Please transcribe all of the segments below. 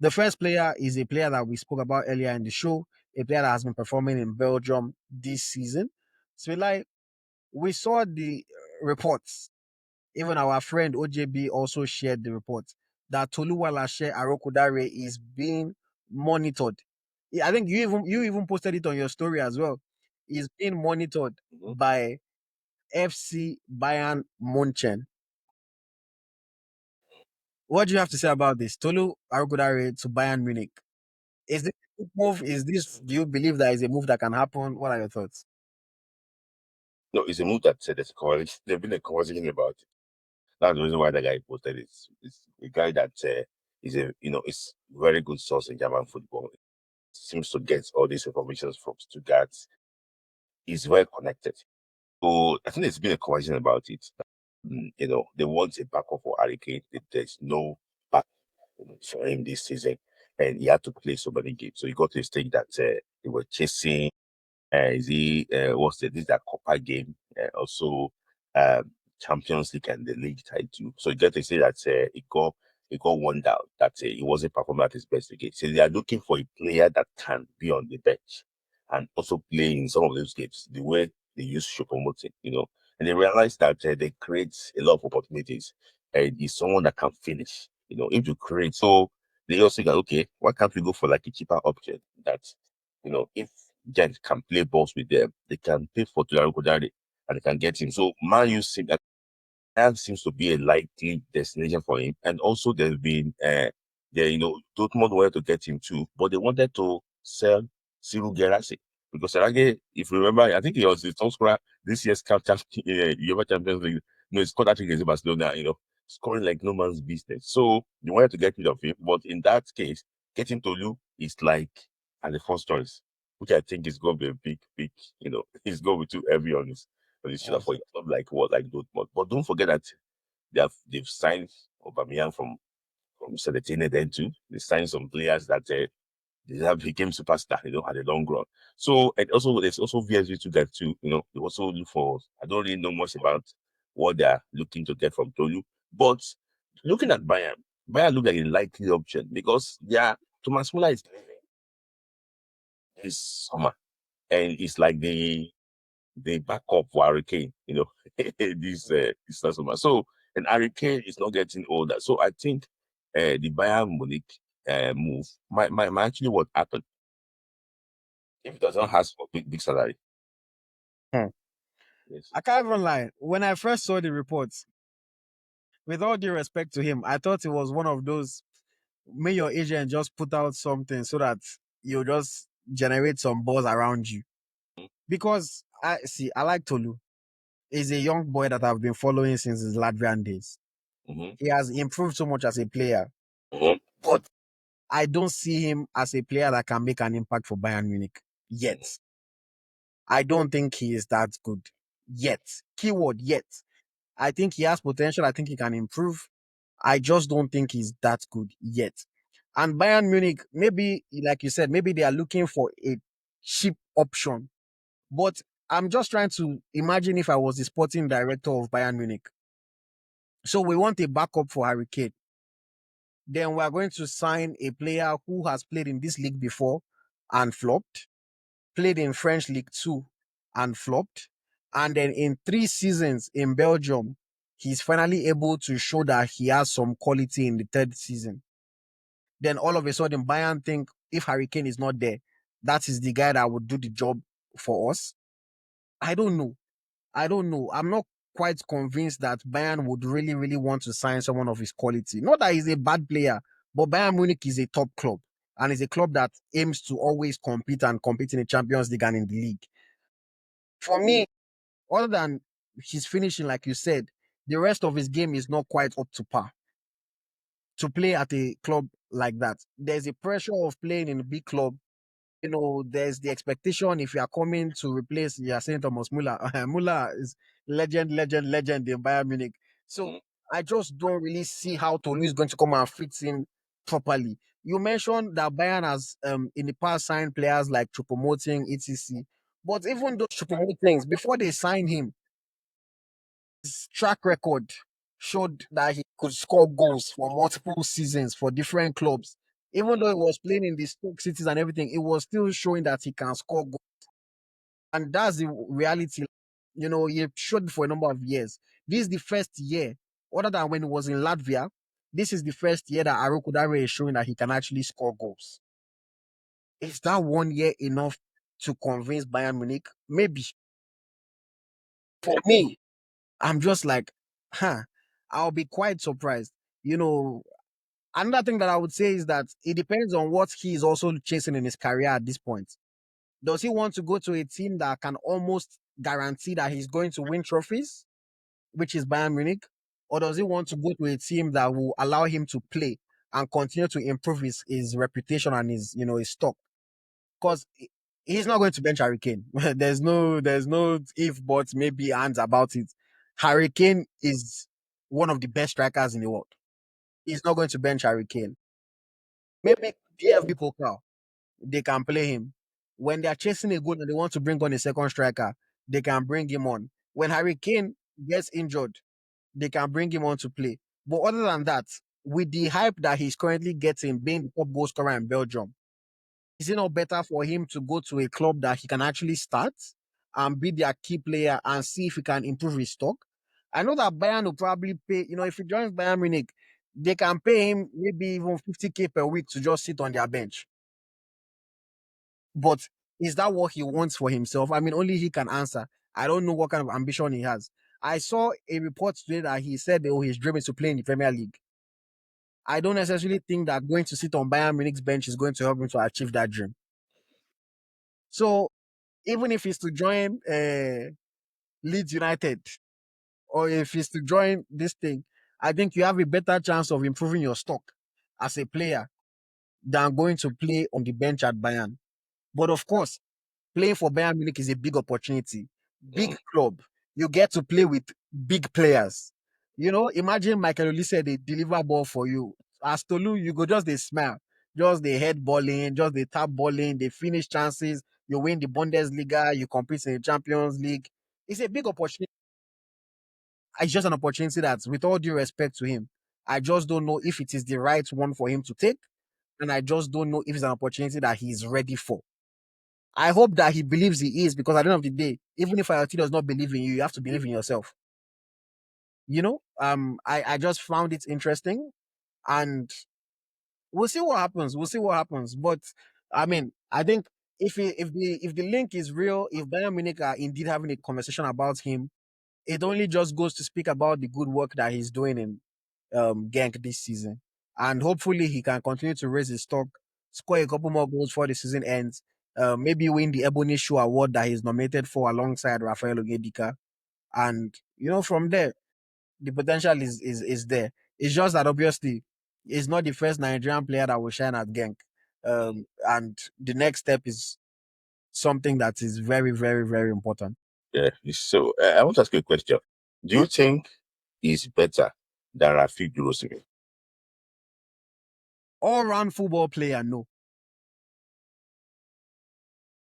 The first player is a player that we spoke about earlier in the show, a player that has been performing in Belgium this season. So, like, we saw the reports. Even our friend OJB also shared the report that Tolu Arokodare is being monitored. I think you even posted it on your story as well. He's being monitored by FC Bayern Munich. What do you have to say about this? Tolu Arokodare to Bayern Munich. Is this a good move? Do you believe that is a move that can happen? What are your thoughts? No, it's a move that there's a conversation. There's been a conversation about it. That's the reason why the guy posted it. It's a guy that is is very good source in German football. Seems to get all these information from Stuttgart. He's well connected. So I think there's been a conversation about it. They want a backup for Harry Kane. There's no back for him this season, and he had to play so many games. So he got to a stage that they were chasing. This is that Copa game, also Champions League and the league title. So you get to say that it got one down that he wasn't performing at his best again. So they are looking for a player that can be on the bench and also play in some of those games the way they use promoting, and they realize that they create a lot of opportunities and he's someone that can finish, if you create. So they also go, okay, why can't we go for like a cheaper option that, if Genk can play balls with them, they can pay for Tolu Arokodare and they can get him. So Man U seems to be a likely destination for him. And also there's been Dortmund wanted to get him too, but they wanted to sell Cyril Gerassi. Because Serage, if you remember, I think he was the top scorer this year's UEFA Champions League. He scored that against Barcelona, scoring like no man's business. So they wanted to get rid of him. But in that case, getting Tolu is like at the first choice, which I think is going to be a big, he's going to be too heavy on his shoulder for a club like Dortmund. But don't forget that they've signed Aubameyang from Seletine then too. They signed some players that they have became superstar, at the long run. So and also there's also VSV to get too. They also look for. I don't really know much about what they are looking to get from Tolu, but looking at Bayern look like a likely option because Thomas Muller is leaving this summer, and it's like the backup for Harry Kane, this summer. So and Harry Kane is not getting older. So I think the Bayern Munich move might actually what happen if it does not have a big salary. Hmm. Yes. I can't even lie. When I first saw the reports, with all due respect to him, I thought it was one of those, may your agent just put out something so that you just generate some buzz around you. Because I like Tolu. He's a young boy that I've been following since his Latvian days. Mm-hmm. He has improved so much as a player, Mm-hmm. but I don't see him as a player that can make an impact for Bayern Munich yet. I don't think he is that good yet. Keyword yet. I think he has potential. I think he can improve. I just don't think he's that good yet. And Bayern Munich, maybe, like you said, maybe they are looking for a cheap option. But I'm just trying to imagine if I was the sporting director of Bayern Munich. So we want a backup for Harry Kane. Then we are going to sign a player who has played in this league before and flopped, played in French League 2 and flopped. And then in 3 seasons in Belgium, he's finally able to show that he has some quality in the 3rd season. Then all of a sudden, Bayern think if Harry Kane is not there, that is the guy that would do the job for us. I don't know. I'm not quite convinced that Bayern would really, really want to sign someone of his quality. Not that he's a bad player, but Bayern Munich is a top club and is a club that aims to always compete in the Champions League and in the league. For me, other than his finishing, like you said, the rest of his game is not quite up to par to play at a club like that. There's a pressure of playing in a big club. There's the expectation if you are coming to replace Yasin Thomas Muller. Muller is legend in Bayern Munich. So I just don't really see how Tolu is going to come and fit in properly. You mentioned that Bayern has in the past signed players like Choupo-Moting, etc. But even those Choupo-Motings, before they signed him, his track record showed that he could score goals for multiple seasons for different clubs Even though he was playing in the Stoke cities and everything, it was still showing that he can score goals. And that's the reality. He showed for a number of years. This is the first year, other than when he was in Latvia, this is the first year that Arokodare is showing that he can actually score goals. Is that 1 year enough to convince Bayern Munich? Maybe. For me, I'm just like, I'll be quite surprised. Another thing that I would say is that it depends on what he is also chasing in his career at this point. Does he want to go to a team that can almost guarantee that he's going to win trophies, which is Bayern Munich? Or does he want to go to a team that will allow him to play and continue to improve his reputation and his stock? Because he's not going to bench Harry Kane. there's no if, but, maybe ands about it. Harry Kane is one of the best strikers in the world. He's not going to bench Harry Kane. Maybe DFB Pokal, they can play him. When they're chasing a goal and they want to bring on a second striker, they can bring him on. When Harry Kane gets injured, they can bring him on to play. But other than that, with the hype that he's currently getting, being the top goal scorer in Belgium, is it not better for him to go to a club that he can actually start and be their key player and see if he can improve his stock? I know that Bayern will probably pay, if he joins Bayern Munich, they can pay him maybe even 50K per week to just sit on their bench. But is that what he wants for himself? I mean, only he can answer. I don't know what kind of ambition he has. I saw a report today that he said, oh, his dream is to play in the Premier League. I don't necessarily think that going to sit on Bayern Munich's bench is going to help him to achieve that dream. So even if he's to join Leeds United or if he's to join this thing, I think you have a better chance of improving your stock as a player than going to play on the bench at Bayern. But of course, playing for Bayern Munich is a big opportunity, big club. You get to play with big players. Imagine Michael Olise, they deliver ball for you. As Tolu, you go just they smile, just the head balling, just the tap balling, they finish chances. You win the Bundesliga, you compete in the Champions League. It's a big opportunity. It's just an opportunity that, with all due respect to him, I just don't know if it is the right one for him to take. And I just don't know if it's an opportunity that he's ready for. I hope that he believes he is, because at the end of the day, even if IoT does not believe in you, you have to believe in yourself. I just found it interesting, and we'll see what happens. We'll see what happens. But I mean, I think if the link is real, if Bayern Munich are indeed having a conversation about him, it only just goes to speak about the good work that he's doing in Genk this season. And hopefully he can continue to raise his stock, score a couple more goals before the season ends, maybe win the Ebony Shoe Award that he's nominated for alongside Rafael Ongedika. And, from there, the potential is there. It's just that obviously he's not the first Nigerian player that will shine at Genk. And the next step is something that is very, very, very important. Yeah. So I want to ask you a question. Do you think he's better than Rafi Durosimi? All-round football player, no.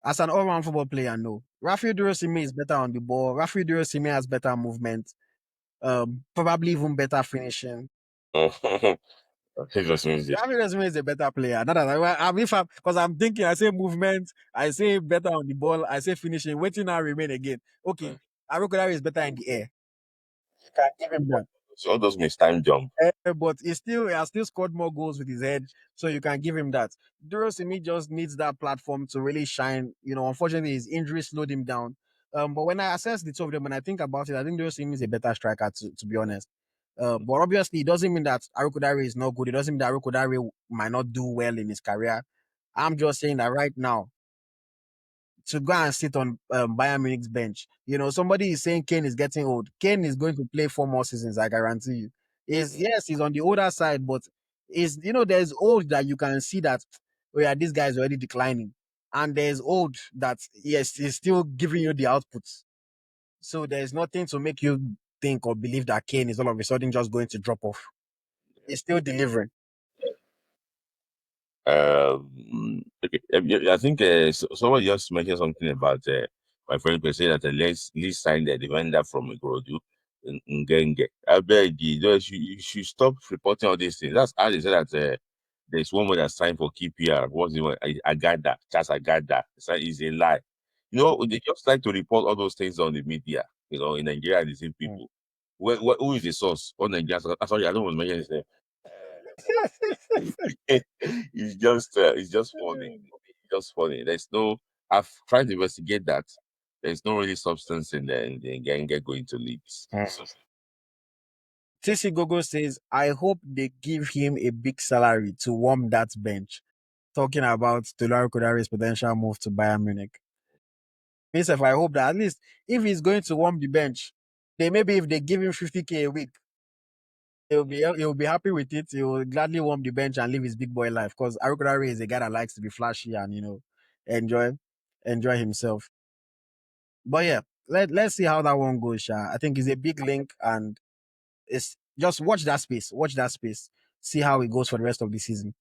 As an all-round football player, no. Rafi Durosimi is better on the ball. Rafi Durosimi has better movement, probably even better finishing. Rafi Durosimi is a better player. Not that because I'm thinking, I say movement, I say better on the ball, I say finishing. Waiting now remain again. Okay, Arokodare is better in the air. You can give him that. So all those means time jump. But he has still scored more goals with his head, so you can give him that. Durosimi just needs that platform to really shine. Unfortunately, his injury slowed him down. But when I assess the two of them, when I think about it, I think Durosimi is a better striker, to be honest. But obviously, it doesn't mean that Arokodare is not good. It doesn't mean that Arokodare might not do well in his career. I'm just saying that right now, to go and sit on Bayern Munich's bench. Somebody is saying Kane is getting old. Kane is going to play 4 more seasons, I guarantee you. Yes, he's on the older side, but there's old that you can see that, oh yeah, this guy is already declining. And there's old that, yes, he's still giving you the outputs. So there's nothing to make you think or believe that Kane is all of a sudden just going to drop off. He's still delivering. Okay. I think someone just mentioned something about my friend could say that let's sign the defender from Ikorodu in Genk. I beg you, you should stop reporting all these things. That's how they say that There's one more that signed for KPR. What's the one? I got that. Just I got that. It's a lie. You know, they just like to report all those things on the media. You know, in Nigeria, the same people. Who is the source? On Nigeria? Sorry, I don't want to mention his name. It's just funny. It's just funny. There's no. I've tried to investigate that. There's no really substance in there, and Genk going to leagues. So, TC Gogo says, I hope they give him a big salary to warm that bench. Talking about Tolu Arokodare's potential move to Bayern Munich. Myself, I hope that at least if he's going to warm the bench, they maybe if they give him 50K a week, he'll be happy with it. He will gladly warm the bench and live his big boy life. Because Arokodare is a guy that likes to be flashy and enjoy himself. But yeah, let's see how that one goes, Sha. I think it's a big link and it's just watch that space. See how it goes for the rest of the season.